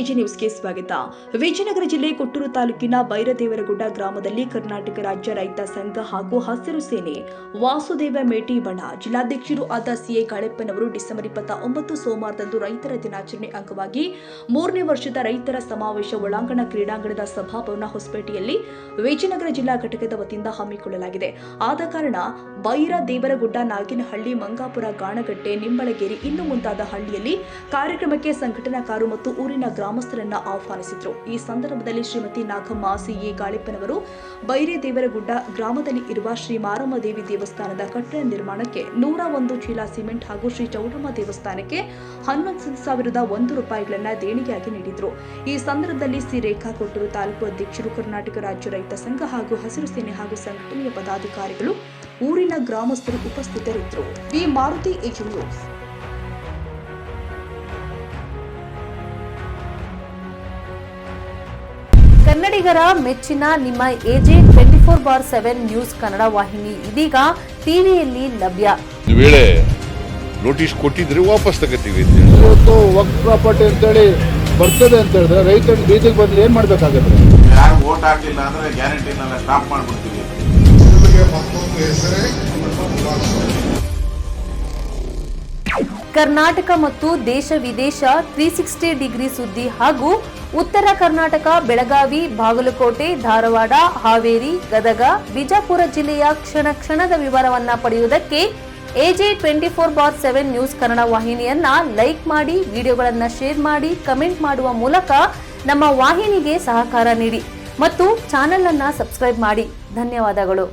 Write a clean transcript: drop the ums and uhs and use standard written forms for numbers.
AG ನ್ಯೂಸ್ಗೆ ಸ್ವಾಗತ. ವಿಜಯನಗರ ಜಿಲ್ಲೆ ಕೊಟ್ಟೂರು ತಾಲೂಕಿನ ಬೈರದೇವರಗುಡ್ಡ ಗ್ರಾಮದಲ್ಲಿ ಕರ್ನಾಟಕ ರಾಜ್ಯ ರೈತ ಸಂಘ ಹಾಗೂ ಹಸಿರು ಸೇನೆ ವಾಸುದೇವ ಮೇಟಿ ಬಣ ಜಿಲ್ಲಾಧ್ಯಕ್ಷರು ಆದ ಸಿಎ ಕಾಳೆಪ್ಪನವರು ಡಿಸೆಂಬರ್ 29 ಸೋಮವಾರದಂದು ರೈತರ ದಿನಾಚರಣೆ ಅಂಗವಾಗಿ 3ನೇ ವರ್ಷದ ರೈತರ ಸಮಾವೇಶ ಒಳಾಂಗಣ ಕ್ರೀಡಾಂಗಣದ ಸಭಾಭವನ ಹೊಸಪೇಟೆಯಲ್ಲಿ ವಿಜಯನಗರ ಜಿಲ್ಲಾ ಘಟಕದ ವತಿಯಿಂದ ಹಮ್ಮಿಕೊಳ್ಳಲಾಗಿದೆ. ಆದ ಕಾರಣ ಬೈರದೇವರಗುಡ್ಡ, ನಾಗಿನಹಳ್ಳಿ, ಮಂಗಾಪುರ, ಗಾಣಗಟ್ಟೆ, ನಿಂಬಳಗೇರಿ ಇನ್ನು ಮುಂತಾದ ಹಳ್ಳಿಯಲ್ಲಿ ಕಾರ್ಯಕ್ರಮಕ್ಕೆ ಸಂಘಟನಾಕಾರರು ಮತ್ತು ಊರಿನ ಗ್ರಾಮಸ್ಥರನ್ನ ಆಹ್ವಾನಿಸಿದ್ರು. ಈ ಸಂದರ್ಭದಲ್ಲಿ ಶ್ರೀಮತಿ ನಾಗಮ್ಮ, ಸಿಎ ಕಾಳೆಪ್ಪನವರು ಬೈರದೇವರಗುಡ್ಡ ಗ್ರಾಮದಲ್ಲಿ ಇರುವ ಶ್ರೀ ಮಾರಮ್ಮ ದೇವಿ ದೇವಸ್ಥಾನದ ಕಟ್ಟಡ ನಿರ್ಮಾಣಕ್ಕೆ 101 ಚೀಲ ಸಿಮೆಂಟ್ ಹಾಗೂ ಶ್ರೀ ಚೌಡಮ್ಮ ದೇವಸ್ಥಾನಕ್ಕೆ 11,001 ರೂಪಾಯಿಗಳನ್ನು ದೇಣಿಗೆಯಾಗಿ ನೀಡಿದ್ರು. ಈ ಸಂದರ್ಭದಲ್ಲಿ ಸಿ ರೇಖಾ, ಕೊಟ್ಟೂರು ತಾಲೂಕು ಅಧ್ಯಕ್ಷರು, ಕರ್ನಾಟಕ ರಾಜ್ಯ ರೈತ ಸಂಘ ಹಾಗೂ ಹಸಿರು ಸೇನೆ ಹಾಗೂ ಸಂಘಟನೆಯ ಪದಾಧಿಕಾರಿಗಳು, ಊರಿನ ಗ್ರಾಮಸ್ಥರು ಉಪಸ್ಥಿತರಿದ್ದರು. V Maruti, A G. ಕನ್ನಡಿಗರ ಮೆಚ್ಚಿನ ನಿಮ್ಮ ಎಜೆ 24/7 ನ್ಯೂಸ್ ಕನ್ನಡ ವಾಹಿನಿ ಇದೀಗ ಟಿವಿಯಲ್ಲಿ ಲಭ್ಯ. ಒಂದು ವೇಳೆ ನೋಟಿಸ್ ಕೊಟ್ಟಿದ್ರೆ ವಾಪಸ್ ತಗೋತೀವಿ. ಇವತ್ತು ವಕ್ಫ್ ಪ್ರಾಪರ್ಟಿ ಅಂತೇಳಿ ಬರ್ತದೆ ಅಂತ ಹೇಳಿದ್ರೆ ರೈತರು ಬೀದಿಗೆ ಬಂದ್ರೆ ಏನ್ ಮಾಡ್ಬೇಕಾಗತ್ತೆ? ಯಾರು ವೋಟ್ ಹಾಕಿಲ್ಲ ಅಂದ್ರೆ ಗ್ಯಾರಂಟಿನೆಲ್ಲ ಸ್ಟಾಪ್ ಮಾಡ್ಬಿಡ್ತೀವಿ. ಕರ್ನಾಟಕ ಮತ್ತು ದೇಶ ವಿದೇಶ 360 ಡಿಗ್ರಿ ಸುದ್ದಿ ಹಾಗೂ ಉತ್ತರ ಕರ್ನಾಟಕ, ಬೆಳಗಾವಿ, ಬಾಗಲಕೋಟೆ, ಧಾರವಾಡ, ಹಾವೇರಿ, ಗದಗ, ಬಿಜಾಪುರ ಜಿಲ್ಲೆಯ ಕ್ಷಣ ಕ್ಷಣದ ವಿವರವನ್ನ ಪಡೆಯುವುದಕ್ಕೆ ಎಜೆ 24/7 ನ್ಯೂಸ್ ಕನ್ನಡ ವಾಹಿನಿಯನ್ನ ಲೈಕ್ ಮಾಡಿ, ವಿಡಿಯೋಗಳನ್ನ ಶೇರ್ ಮಾಡಿ, ಕಮೆಂಟ್ ಮಾಡುವ ಮೂಲಕ ನಮ್ಮ ವಾಹಿನಿಗೆ ಸಹಕಾರ ನೀಡಿ ಮತ್ತು ಚಾನೆಲ್ ಅನ್ನ ಸಬ್ಸ್ಕ್ರೈಬ್ ಮಾಡಿ. ಧನ್ಯವಾದಗಳು.